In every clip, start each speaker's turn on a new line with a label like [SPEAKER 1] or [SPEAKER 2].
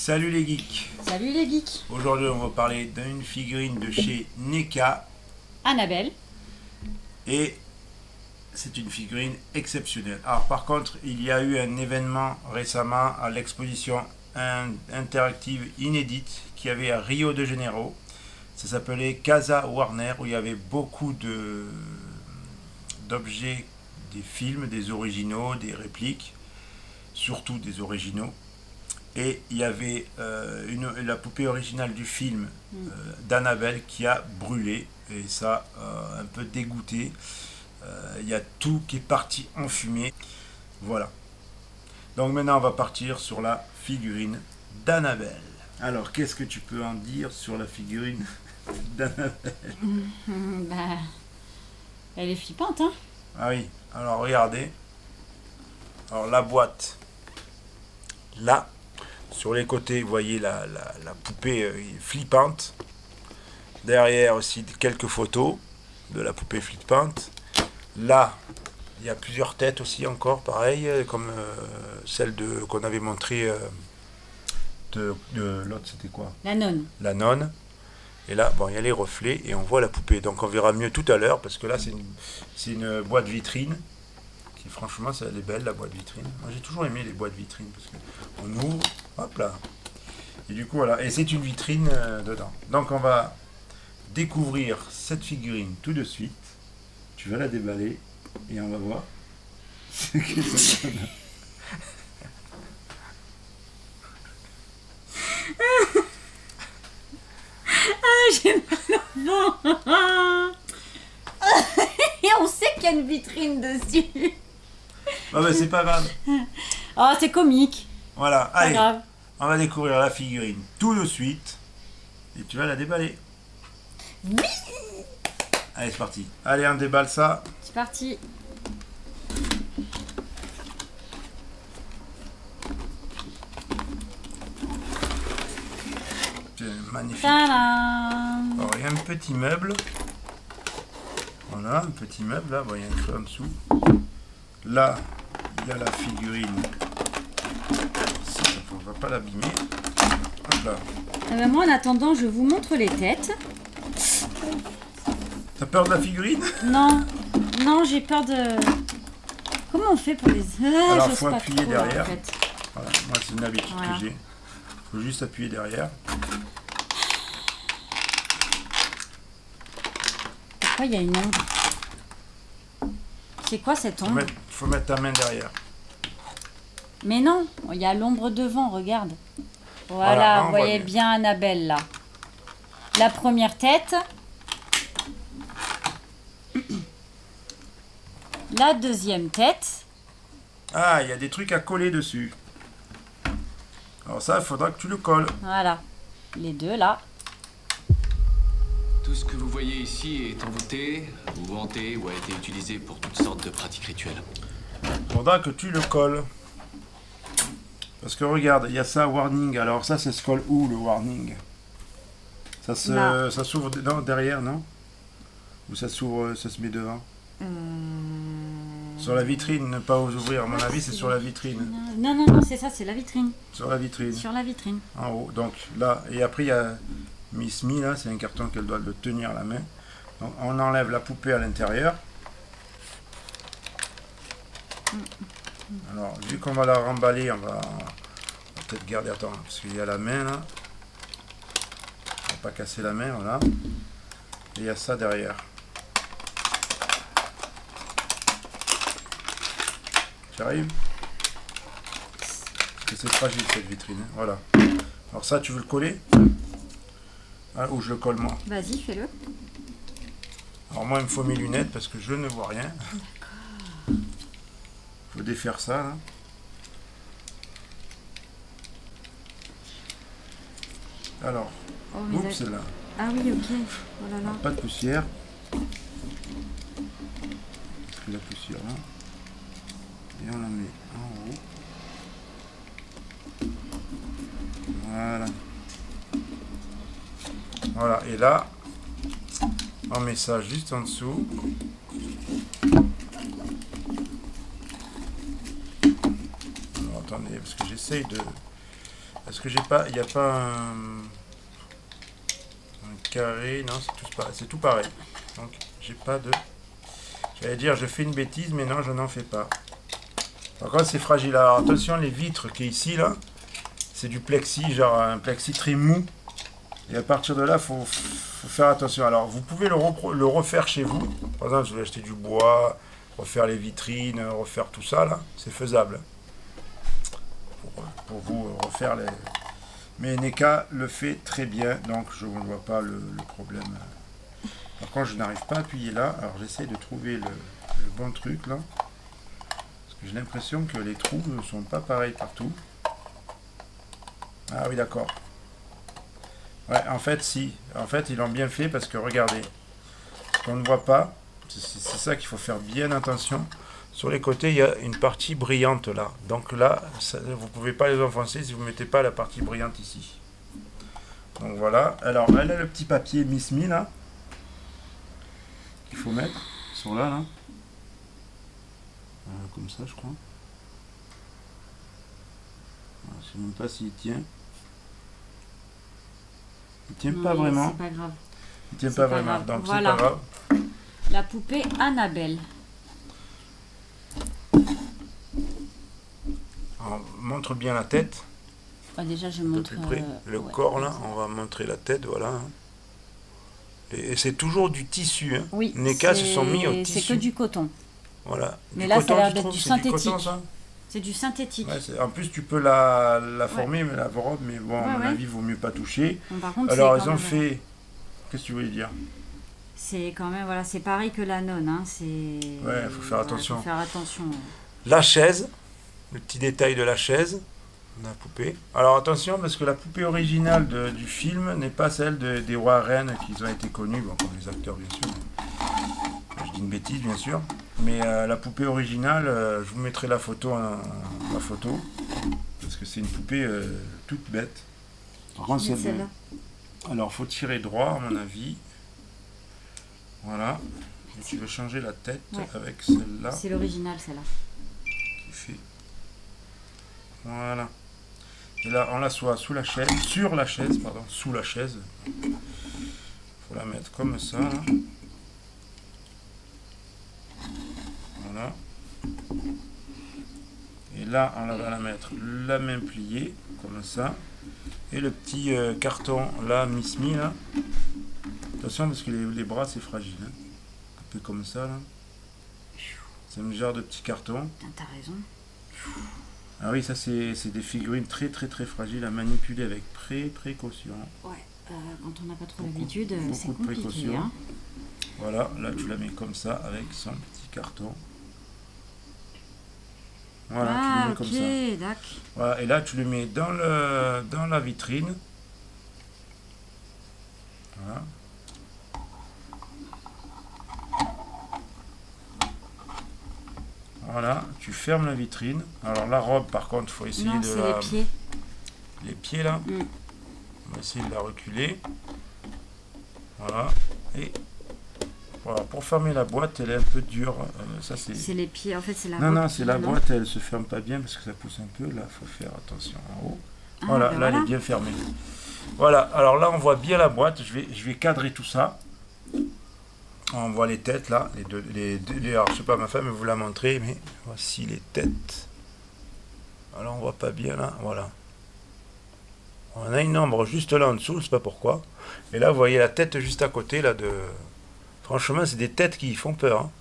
[SPEAKER 1] Salut les geeks.
[SPEAKER 2] Salut les geeks.
[SPEAKER 1] Aujourd'hui on va parler d'une figurine de chez NECA
[SPEAKER 2] Annabelle.
[SPEAKER 1] et c'est une figurine exceptionnelle. Alors par contre il y a eu un événement récemment à l'exposition interactive inédite qu'il y avait à Rio de Janeiro. Ça s'appelait Casa Warner où il y avait beaucoup d'objets, des films, des originaux, des répliques, surtout des originaux. Et il y avait la poupée originale du film d'Annabelle qui a brûlé. Et ça un peu dégoûté. Il y a tout qui est parti en fumée. Voilà. Donc maintenant on va partir sur la figurine d'Annabelle. Alors qu'est-ce que tu peux en dire sur la figurine d'Annabelle?
[SPEAKER 2] Bah, elle est flippante, hein.
[SPEAKER 1] Ah oui, alors regardez. Alors la boîte. Là. Sur les côtés, vous voyez la poupée flippante. Derrière aussi quelques photos de la poupée flippante. Là, il y a plusieurs têtes aussi encore, pareil, comme celle qu'on avait montrée de l'autre, c'était quoi?
[SPEAKER 2] La nonne.
[SPEAKER 1] La nonne. Et là, bon, il y a les reflets et on voit la poupée. Donc on verra mieux tout à l'heure parce que là, c'est une boîte vitrine. Qui, franchement, elle est belle la boîte vitrine. Moi, j'ai toujours aimé les boîtes vitrines parce qu'on ouvre, hop là. Et du coup, voilà. Et c'est une vitrine dedans. Donc, on va découvrir cette figurine tout de suite. Tu vas la déballer et on va voir ce que ça donne.
[SPEAKER 2] Ah, j'ai mal au ventre. Et on sait qu'il y a une vitrine dessus.
[SPEAKER 1] Ah bah, c'est pas grave.
[SPEAKER 2] Oh, c'est comique.
[SPEAKER 1] Voilà,
[SPEAKER 2] Pas
[SPEAKER 1] allez.
[SPEAKER 2] grave.
[SPEAKER 1] On va découvrir la figurine tout de suite. Et tu vas la déballer.
[SPEAKER 2] Oui.
[SPEAKER 1] Allez, c'est parti. Allez, on déballe ça.
[SPEAKER 2] C'est parti.
[SPEAKER 1] C'est magnifique.
[SPEAKER 2] Tadam.
[SPEAKER 1] Alors, il y a un petit meuble. Voilà, un petit meuble là. Bon, il y a une chose en dessous. Là, il y a la figurine. Ça, on ne va pas l'abîmer. Hop là.
[SPEAKER 2] Eh ben, moi, en attendant, je vous montre les têtes.
[SPEAKER 1] T'as peur de la figurine?
[SPEAKER 2] Non, non, j'ai peur de... Comment on fait pour les... Ah,
[SPEAKER 1] Alors,
[SPEAKER 2] j'ose
[SPEAKER 1] faut
[SPEAKER 2] pas
[SPEAKER 1] appuyer
[SPEAKER 2] trop,
[SPEAKER 1] derrière.
[SPEAKER 2] en fait.
[SPEAKER 1] Voilà, moi, c'est une habitude
[SPEAKER 2] Voilà.
[SPEAKER 1] que j'ai. Il faut juste appuyer derrière.
[SPEAKER 2] Pourquoi il y a une ombre? C'est quoi cette ombre?
[SPEAKER 1] Faut mettre ta main derrière.
[SPEAKER 2] Mais non, il y a l'ombre devant, regarde. Voilà,
[SPEAKER 1] Voilà,
[SPEAKER 2] vous
[SPEAKER 1] on voit
[SPEAKER 2] voyez
[SPEAKER 1] bien.
[SPEAKER 2] bien Annabelle là. La première tête. La deuxième tête.
[SPEAKER 1] Ah, il y a des trucs à coller dessus. Alors ça, il faudra que tu le colles.
[SPEAKER 2] Voilà. Les deux là.
[SPEAKER 3] Tout ce que vous voyez ici est envoûté, ou hanté, ou a été utilisé pour toutes sortes de pratiques rituelles.
[SPEAKER 1] Il faudra que tu le colles. Parce que regarde, il y a ça, warning. Alors ça se colle où, le warning? Ça s'ouvre derrière, non? Ou ça s'ouvre, ça se met devant? Sur la vitrine, ne pas ouvrir. À mon avis, c'est sur la vitrine.
[SPEAKER 2] Non, non, non, c'est ça, c'est la vitrine.
[SPEAKER 1] Sur la vitrine.
[SPEAKER 2] Sur la vitrine.
[SPEAKER 1] En haut. Donc là, et après il y a Miss Me, là, c'est un carton qu'elle doit le tenir à la main. Donc on enlève la poupée à l'intérieur. Alors, vu qu'on va la remballer, on va peut-être garder, attends, parce qu'il y a la main là. On va pas casser la main, voilà. Et il y a ça derrière. Tu arrives? Parce que c'est fragile cette vitrine, hein. Voilà. Alors ça, tu veux le coller? Ah, ou je le colle moi?
[SPEAKER 2] Vas-y, fais-le.
[SPEAKER 1] Alors moi, il me faut mes lunettes parce que je ne vois rien. Il faut défaire ça, là. Alors,
[SPEAKER 2] Oh, mais
[SPEAKER 1] oups, celle-là.
[SPEAKER 2] Ah oui, ok. Oh là là.
[SPEAKER 1] Pas de poussière. Parce que la poussière là. Et on la met en haut. Voilà. Voilà, et là, on met ça juste en dessous. Alors, attendez, parce que j'essaye de Parce que j'ai pas, il n'y a pas un carré, non, c'est tout pareil. Donc j'ai pas de, j'allais dire je fais une bêtise, mais non, je n'en fais pas. Par contre c'est fragile. Alors attention, les vitres qui est ici là, c'est du plexi, genre un plexi très mou. Et à partir de là, faut faire attention. Alors vous pouvez le refaire chez vous. Par exemple, si vous voulez acheter du bois, refaire les vitrines, refaire tout ça là, c'est faisable. Pour vous refaire les. Mais NECA le fait très bien, donc je ne vois pas le problème. Par contre, je n'arrive pas à appuyer là, alors j'essaie de trouver le bon truc là. Parce que j'ai l'impression que les trous ne sont pas pareils partout. Ah oui, d'accord. Ouais, en fait, si. En fait, ils l'ont bien fait parce que regardez, ce qu'on ne voit pas, c'est ça qu'il faut faire bien attention. Sur les côtés, il y a une partie brillante là. Donc là, ça, vous ne pouvez pas les enfoncer si vous ne mettez pas la partie brillante ici. Donc voilà. Alors, elle a le petit papier Miss Me là. Qu'il faut mettre. Ils sont là, là. Comme ça, je crois. Je ne sais même pas s'il tient. Il tient pas vraiment.
[SPEAKER 2] C'est pas grave.
[SPEAKER 1] Il tient pas vraiment.
[SPEAKER 2] Grave.
[SPEAKER 1] Donc
[SPEAKER 2] Voilà.
[SPEAKER 1] c'est pas grave.
[SPEAKER 2] La poupée Annabelle.
[SPEAKER 1] On montre bien la tête.
[SPEAKER 2] Ah, déjà, je
[SPEAKER 1] Un peu
[SPEAKER 2] montre
[SPEAKER 1] plus près. Le
[SPEAKER 2] ouais.
[SPEAKER 1] corps là, on va montrer la tête, voilà. Et c'est toujours du tissu. Hein.
[SPEAKER 2] Oui.
[SPEAKER 1] NECA se sont mis au tissu.
[SPEAKER 2] C'est que du coton.
[SPEAKER 1] Voilà.
[SPEAKER 2] Mais
[SPEAKER 1] du
[SPEAKER 2] là,
[SPEAKER 1] coton,
[SPEAKER 2] ça a l'air
[SPEAKER 1] tu
[SPEAKER 2] d'être
[SPEAKER 1] trouves,
[SPEAKER 2] du
[SPEAKER 1] c'est
[SPEAKER 2] synthétique.
[SPEAKER 1] coton, ça
[SPEAKER 2] C'est du synthétique.
[SPEAKER 1] Ouais, en plus, tu peux la former, mais la robe, mais bon, à mon avis, il vaut mieux pas toucher.
[SPEAKER 2] Bon, par contre,
[SPEAKER 1] alors,
[SPEAKER 2] ils
[SPEAKER 1] ont fait. Qu'est-ce que tu voulais dire?
[SPEAKER 2] C'est quand même, voilà, c'est pareil que la nonne. Hein.
[SPEAKER 1] Ouais, faut faire attention.
[SPEAKER 2] Faut faire attention.
[SPEAKER 1] La chaise, le petit détail de la chaise, la poupée. Alors attention, parce que la poupée originale du film n'est pas celle des rois reines qui ont été connus, bon, comme les acteurs bien sûr. Je dis une bêtise bien sûr. Mais la poupée originale, je vous mettrai la photo parce que c'est une poupée toute bête. Par contre, celle-là. Alors, faut tirer droit, à mon avis. Voilà. Et tu veux changer la tête avec celle-là.
[SPEAKER 2] C'est l'original, celle-là.
[SPEAKER 1] Qui fait. Voilà. Et là, on l'assoit sous la chaise, sous la chaise. Faut la mettre comme ça. Là. Voilà. Et là, on va la mettre la main pliée, comme ça. Et le petit carton là, Miss Me là. Attention parce que les bras c'est fragile. Hein. Un peu comme ça là. C'est un genre de petit carton.
[SPEAKER 2] T'as raison.
[SPEAKER 1] Ah oui, ça c'est des figurines très très très fragiles à manipuler avec précaution.
[SPEAKER 2] Ouais, quand on n'a pas trop l'habitude, c'est compliqué. Hein.
[SPEAKER 1] Voilà, là tu la mets comme ça avec son petit carton. Voilà, tu le mets comme ça.
[SPEAKER 2] D'accord.
[SPEAKER 1] Voilà, et là tu le mets dans la vitrine. Voilà. Voilà, tu fermes la vitrine. Alors la robe, par contre, il faut essayer
[SPEAKER 2] les pieds.
[SPEAKER 1] Les pieds là. On va essayer de la reculer. Voilà. Et voilà, pour fermer la boîte, elle est un peu dure. Ça c'est
[SPEAKER 2] les pieds, en fait c'est la
[SPEAKER 1] boîte. Non, c'est la boîte, elle se ferme pas bien parce que ça pousse un peu. Là, il faut faire attention en haut. Voilà, là elle est bien fermée. Voilà, alors là on voit bien la boîte. Je vais cadrer tout ça. On voit les têtes là, alors je sais pas, ma femme vous la montrer, mais voici les têtes. Alors on voit pas bien là, voilà. On a une ombre juste là en dessous, je sais pas pourquoi. Et là vous voyez la tête juste à côté là de. Franchement c'est des têtes qui font peur. Hein.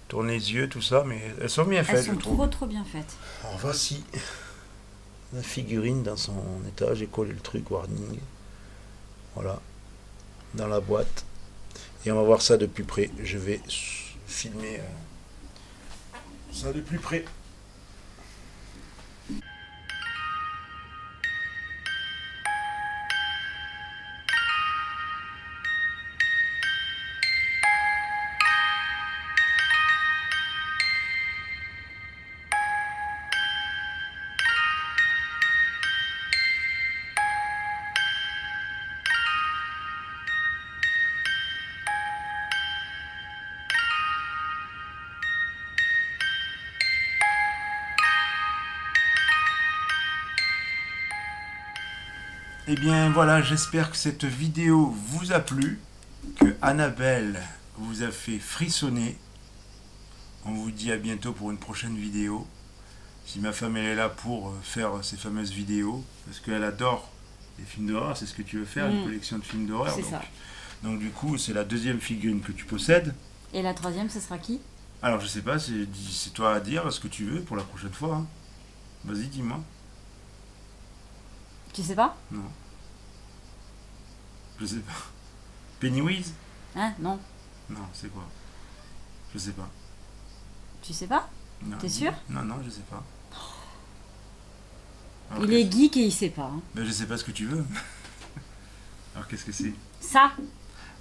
[SPEAKER 1] Tourner les yeux, tout ça, mais elles sont bien faites.
[SPEAKER 2] Elles sont trop bien faites.
[SPEAKER 1] Alors voici la figurine dans son état, j'ai collé le truc warning. Voilà. Dans la boîte. Et on va voir ça de plus près. Je vais filmer ça de plus près. Eh bien voilà, j'espère que cette vidéo vous a plu, que Annabelle vous a fait frissonner. On vous dit à bientôt pour une prochaine vidéo. Si ma femme elle est là pour faire ces fameuses vidéos, parce qu'elle adore les films d'horreur, c'est ce que tu veux faire, une collection de films d'horreur.
[SPEAKER 2] C'est ça.
[SPEAKER 1] Donc du coup, c'est la deuxième figurine que tu possèdes.
[SPEAKER 2] Et la troisième, ce sera qui?
[SPEAKER 1] Alors je sais pas, c'est toi à dire ce que tu veux pour la prochaine fois. Hein. Vas-y, dis-moi.
[SPEAKER 2] Tu sais pas?
[SPEAKER 1] Non. Je sais pas. Pennywise?
[SPEAKER 2] Hein? Non.
[SPEAKER 1] Non, c'est quoi? Je sais pas.
[SPEAKER 2] Tu sais pas?
[SPEAKER 1] Non.
[SPEAKER 2] T'es sûr?
[SPEAKER 1] Non, non, je sais pas. Alors,
[SPEAKER 2] Il est geek et il sait pas. Hein.
[SPEAKER 1] Ben, je sais pas ce que tu veux. Alors qu'est-ce que c'est?
[SPEAKER 2] Ça.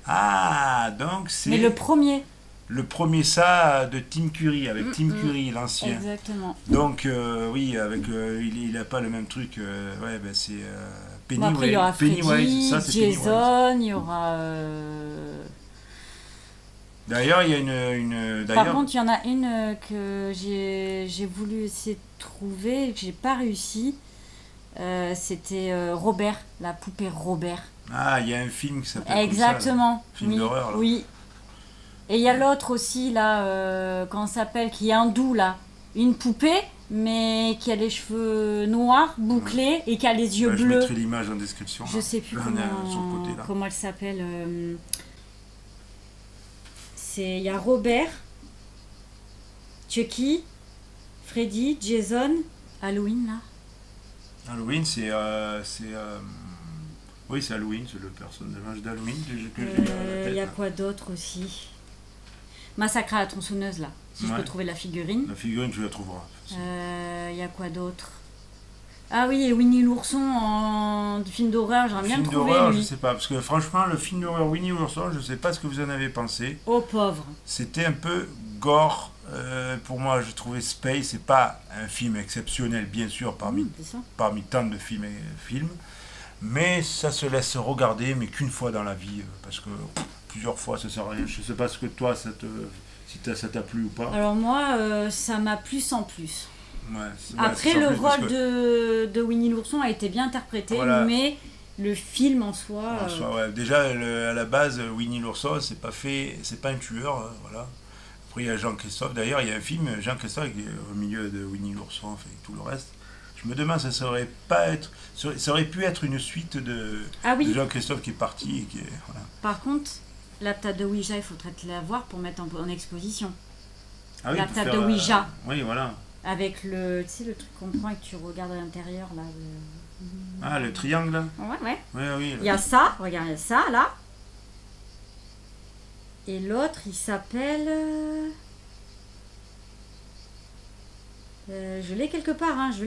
[SPEAKER 1] Ah, donc c'est
[SPEAKER 2] Mais le premier.
[SPEAKER 1] le premier ça de Tim Curry, avec Tim Curry, l'ancien.
[SPEAKER 2] Exactement.
[SPEAKER 1] Donc oui, avec il a pas le même truc. Ouais, ben c'est
[SPEAKER 2] Bon,
[SPEAKER 1] Pennywise.
[SPEAKER 2] après, il y aura Freddy,
[SPEAKER 1] Pennywise, ça c'est Pennywise.
[SPEAKER 2] Jason, il y aura...
[SPEAKER 1] D'ailleurs, il y a une
[SPEAKER 2] Par contre, il y en a une que j'ai voulu essayer de trouver et que j'ai pas réussi. C'était Robert, la poupée Robert.
[SPEAKER 1] Ah, il y a un film qui s'appelle
[SPEAKER 2] Exactement.
[SPEAKER 1] comme ça, là. Film
[SPEAKER 2] oui,
[SPEAKER 1] d'horreur. Là.
[SPEAKER 2] Oui. Et il y a l'autre aussi, là, comment ça s'appelle, qui est hindou, là. Une poupée, mais qui a les cheveux noirs, bouclés, et qui a les yeux
[SPEAKER 1] Ouais, je
[SPEAKER 2] bleus.
[SPEAKER 1] mettrai l'image en description.
[SPEAKER 2] Je sais plus
[SPEAKER 1] Là, on est sur le côté, là.
[SPEAKER 2] comment elle s'appelle. Il y a Robert, Chucky, Freddy, Jason, Halloween, là.
[SPEAKER 1] Halloween, c'est oui, c'est Halloween, c'est le personnage d'Halloween que j'ai dans la tête.
[SPEAKER 2] Il y a
[SPEAKER 1] là.
[SPEAKER 2] quoi d'autre aussi? Massacre à la tronçonneuse, là. Si je
[SPEAKER 1] Ouais.
[SPEAKER 2] peux trouver la figurine.
[SPEAKER 1] La figurine, tu la trouveras.
[SPEAKER 2] Il y a quoi d'autre? Ah oui, et Winnie l'ourson en film d'horreur, j'aimerais bien le
[SPEAKER 1] Film
[SPEAKER 2] trouver,
[SPEAKER 1] d'horreur, je
[SPEAKER 2] lui.
[SPEAKER 1] sais pas, parce que franchement, le film d'horreur Winnie l'ourson, je sais pas ce que vous en avez pensé.
[SPEAKER 2] Oh pauvre.
[SPEAKER 1] C'était un peu gore. Pour moi, je trouvais Space, c'est pas un film exceptionnel, bien sûr, parmi
[SPEAKER 2] C'est ça.
[SPEAKER 1] tant de films, mais ça se laisse regarder, mais qu'une fois dans la vie, parce que plusieurs fois, ça sert à rien. Je sais pas ce que toi, ça t'a plu ou pas.
[SPEAKER 2] Alors moi, ça m'a plu sans plus.
[SPEAKER 1] Ouais,
[SPEAKER 2] Après,
[SPEAKER 1] c'est
[SPEAKER 2] le
[SPEAKER 1] sans plus, parce
[SPEAKER 2] rôle
[SPEAKER 1] que-
[SPEAKER 2] de Winnie l'ourson a été bien interprété,
[SPEAKER 1] Voilà.
[SPEAKER 2] mais le film en soi...
[SPEAKER 1] en soi, ouais. Déjà, à la base, Winnie l'ourson, c'est pas un tueur, voilà. Après, il y a Jean-Christophe. D'ailleurs, il y a un film, Jean-Christophe, qui est au milieu de Winnie l'ourson, enfin, tout le reste. Je me demande, ça aurait pu être une suite de
[SPEAKER 2] Ah oui.
[SPEAKER 1] Jean-Christophe qui est parti et qui est, voilà.
[SPEAKER 2] Par contre, la table de Ouija, il faudrait te la voir pour mettre en exposition.
[SPEAKER 1] Ah oui,
[SPEAKER 2] La
[SPEAKER 1] pour
[SPEAKER 2] table
[SPEAKER 1] faire,
[SPEAKER 2] de Ouija.
[SPEAKER 1] oui, voilà.
[SPEAKER 2] Avec le, tu sais, le truc qu'on prend et que tu regardes à l'intérieur, là.
[SPEAKER 1] Ah, le triangle, là.
[SPEAKER 2] Ouais, ouais.
[SPEAKER 1] Oui, oui.
[SPEAKER 2] Il y a ça, regarde, il y a ça, là. Et l'autre, il s'appelle... je l'ai quelque part, hein, je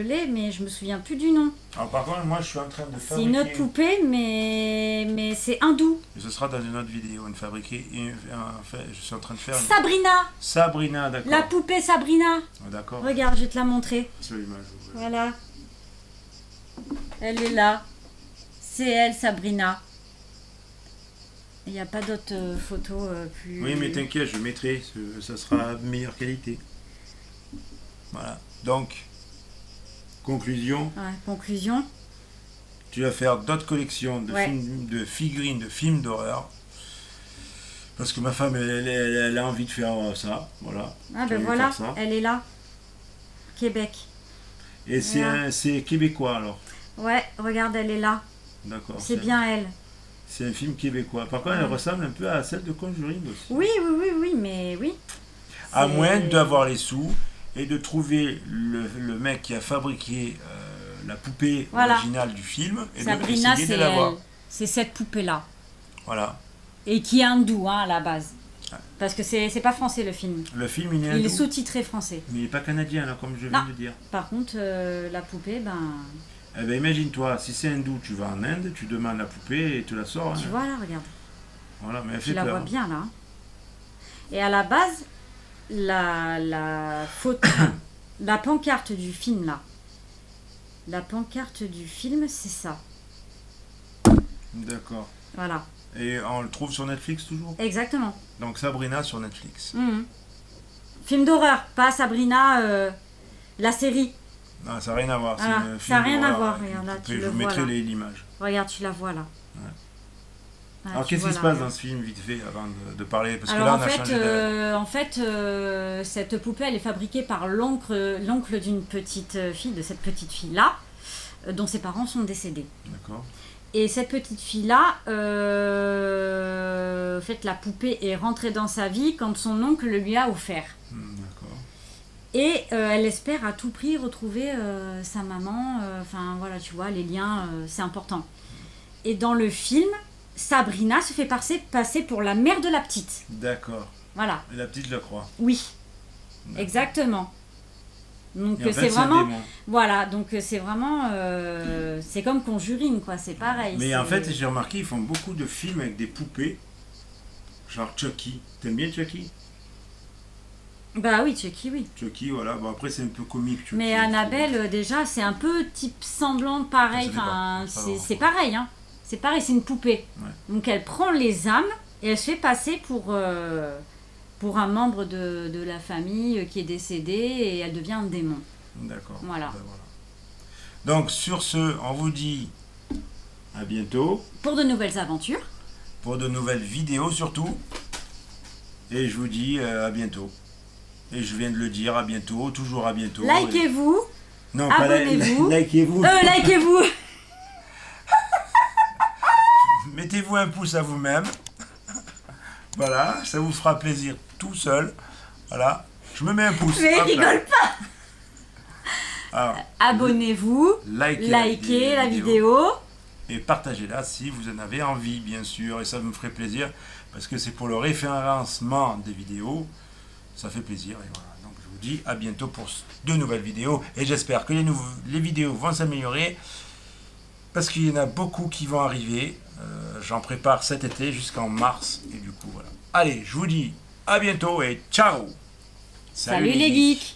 [SPEAKER 2] l'ai, mais je me souviens plus du nom.
[SPEAKER 1] Alors, par contre, moi, je suis en train de
[SPEAKER 2] C'est
[SPEAKER 1] fabriquer...
[SPEAKER 2] une autre poupée, mais c'est hindou.
[SPEAKER 1] Ce sera dans une autre vidéo, enfin, je suis en train de faire une...
[SPEAKER 2] Sabrina,
[SPEAKER 1] Sabrina, d'accord.
[SPEAKER 2] la poupée Sabrina.
[SPEAKER 1] Ah, d'accord.
[SPEAKER 2] Regarde, je vais te la montrer.
[SPEAKER 1] Sur l'image. Ouais.
[SPEAKER 2] Voilà. Elle est là. C'est elle, Sabrina. Il n'y a pas d'autres photos plus...
[SPEAKER 1] Oui, mais t'inquiète, je mettrai, ça sera de meilleure qualité. Voilà. Donc, conclusion,
[SPEAKER 2] Ouais, conclusion.
[SPEAKER 1] tu vas faire d'autres collections de,
[SPEAKER 2] Ouais.
[SPEAKER 1] de figurines, de films d'horreur. Parce que ma femme, elle a envie de faire ça. Voilà.
[SPEAKER 2] Ah
[SPEAKER 1] Tu
[SPEAKER 2] ben
[SPEAKER 1] vas lui
[SPEAKER 2] voilà,
[SPEAKER 1] faire ça.
[SPEAKER 2] elle est là. Québec.
[SPEAKER 1] Et
[SPEAKER 2] Voilà.
[SPEAKER 1] c'est québécois alors.
[SPEAKER 2] Ouais, regarde, elle est là.
[SPEAKER 1] D'accord.
[SPEAKER 2] C'est bien elle.
[SPEAKER 1] C'est un film québécois. Par contre, elle ressemble un peu à celle de Conjuring aussi.
[SPEAKER 2] Oui, oui, oui, oui, mais oui.
[SPEAKER 1] À
[SPEAKER 2] C'est-
[SPEAKER 1] moins d'avoir les sous et de trouver le mec qui a fabriqué la poupée
[SPEAKER 2] Voilà.
[SPEAKER 1] originale du film et
[SPEAKER 2] Sabrina,
[SPEAKER 1] d'essayer
[SPEAKER 2] c'est
[SPEAKER 1] de l'avoir.
[SPEAKER 2] elle. C'est cette poupée-là.
[SPEAKER 1] Voilà.
[SPEAKER 2] Et qui est hindoue, hein, à la base.
[SPEAKER 1] Ouais.
[SPEAKER 2] Parce que c'est pas français, le film.
[SPEAKER 1] Le film, il est
[SPEAKER 2] Il est
[SPEAKER 1] hindou,
[SPEAKER 2] sous-titré français.
[SPEAKER 1] mais il n'est pas canadien, là, comme je viens
[SPEAKER 2] Non.
[SPEAKER 1] de dire.
[SPEAKER 2] Par contre, la poupée, ben...
[SPEAKER 1] Eh ben, imagine-toi, si c'est hindou, tu vas en Inde, tu demandes la poupée et tu la sors.
[SPEAKER 2] Tu
[SPEAKER 1] hein.
[SPEAKER 2] vois, là, regarde.
[SPEAKER 1] Voilà, mais elle
[SPEAKER 2] Tu
[SPEAKER 1] fait
[SPEAKER 2] la
[SPEAKER 1] peur.
[SPEAKER 2] vois
[SPEAKER 1] hein.
[SPEAKER 2] bien, là. Et à la base, la photo... la pancarte du film, là. La pancarte du film, c'est ça.
[SPEAKER 1] D'accord.
[SPEAKER 2] Voilà.
[SPEAKER 1] Et on le trouve sur Netflix toujours.
[SPEAKER 2] Exactement.
[SPEAKER 1] Donc Sabrina sur Netflix.
[SPEAKER 2] Mhm. Film d'horreur, pas Sabrina, la série.
[SPEAKER 1] Non, ça n'a rien à voir.
[SPEAKER 2] Voilà,
[SPEAKER 1] c'est un
[SPEAKER 2] ça
[SPEAKER 1] film
[SPEAKER 2] n'a rien à
[SPEAKER 1] d'horreur
[SPEAKER 2] voir,
[SPEAKER 1] avec une
[SPEAKER 2] regarde, là,
[SPEAKER 1] poupée.
[SPEAKER 2] tu
[SPEAKER 1] Je
[SPEAKER 2] le
[SPEAKER 1] vous
[SPEAKER 2] vois,
[SPEAKER 1] mettrai
[SPEAKER 2] là.
[SPEAKER 1] l'image.
[SPEAKER 2] Regarde, tu la vois là.
[SPEAKER 1] Ouais.
[SPEAKER 2] Ah,
[SPEAKER 1] Alors,
[SPEAKER 2] tu
[SPEAKER 1] qu'est-ce
[SPEAKER 2] vois
[SPEAKER 1] qui se
[SPEAKER 2] là,
[SPEAKER 1] passe
[SPEAKER 2] regarde.
[SPEAKER 1] dans ce film, vite fait, avant de parler? Parce que
[SPEAKER 2] Alors
[SPEAKER 1] là,
[SPEAKER 2] en
[SPEAKER 1] on a
[SPEAKER 2] fait,
[SPEAKER 1] changé
[SPEAKER 2] cette poupée, elle est fabriquée par l'oncle d'une petite fille, de cette petite fille-là, dont ses parents sont décédés.
[SPEAKER 1] D'accord.
[SPEAKER 2] Et cette petite fille-là, en fait, la poupée est rentrée dans sa vie quand son oncle le lui a offert.
[SPEAKER 1] D'accord.
[SPEAKER 2] Et elle espère à tout prix retrouver sa maman. Enfin, voilà, tu vois, les liens, c'est important. Et dans le film, Sabrina se fait passer pour la mère de la petite.
[SPEAKER 1] D'accord.
[SPEAKER 2] Voilà.
[SPEAKER 1] Et la petite le croit.
[SPEAKER 2] Oui,
[SPEAKER 1] D'accord.
[SPEAKER 2] exactement. Donc
[SPEAKER 1] Et en fait,
[SPEAKER 2] c'est
[SPEAKER 1] c'est un
[SPEAKER 2] vraiment,
[SPEAKER 1] démon.
[SPEAKER 2] voilà, donc c'est vraiment, c'est comme Conjuring quoi, c'est pareil.
[SPEAKER 1] Mais
[SPEAKER 2] c'est-
[SPEAKER 1] en fait, j'ai remarqué, ils font beaucoup de films avec des poupées. Genre Chucky. T'aimes bien Chucky?
[SPEAKER 2] Bah oui, Chucky, oui.
[SPEAKER 1] Chucky, voilà. Bon, après, c'est un peu comique. Chucky.
[SPEAKER 2] Mais Annabelle, déjà, c'est un peu type semblant pareil.
[SPEAKER 1] Ça dépend.
[SPEAKER 2] Enfin,
[SPEAKER 1] Ça
[SPEAKER 2] c'est
[SPEAKER 1] va.
[SPEAKER 2] c'est pareil, hein. C'est pareil, c'est une poupée.
[SPEAKER 1] Ouais.
[SPEAKER 2] Donc elle prend les âmes et elle se fait passer pour un membre de la famille qui est décédé et elle devient un démon.
[SPEAKER 1] D'accord.
[SPEAKER 2] Voilà.
[SPEAKER 1] Ben, voilà. Donc, sur ce, on vous dit à bientôt.
[SPEAKER 2] Pour de nouvelles aventures.
[SPEAKER 1] Pour de nouvelles vidéos, surtout. Et je vous dis à bientôt. Et je viens de le dire, à bientôt, toujours à bientôt.
[SPEAKER 2] Likez-vous.
[SPEAKER 1] Non, pas
[SPEAKER 2] abonnez-vous.
[SPEAKER 1] likez-vous.
[SPEAKER 2] Likez-vous.
[SPEAKER 1] Mettez-vous un pouce à vous-même. Voilà, ça vous fera plaisir tout seul. Voilà, je me mets un pouce.
[SPEAKER 2] Mais
[SPEAKER 1] Hop là.
[SPEAKER 2] rigole pas.
[SPEAKER 1] Alors,
[SPEAKER 2] Abonnez-vous.
[SPEAKER 1] likez
[SPEAKER 2] la vidéo.
[SPEAKER 1] et partagez-la si vous en avez envie, bien sûr. Et ça me ferait plaisir parce que c'est pour le référencement des vidéos. Ça fait plaisir. Et voilà. Donc je vous dis à bientôt pour de nouvelles vidéos. Et j'espère que les vidéos vont s'améliorer parce qu'il y en a beaucoup qui vont arriver. J'en prépare cet été jusqu'en mars. Et du coup, voilà. Allez, je vous dis à bientôt et ciao.
[SPEAKER 2] Salut les geeks.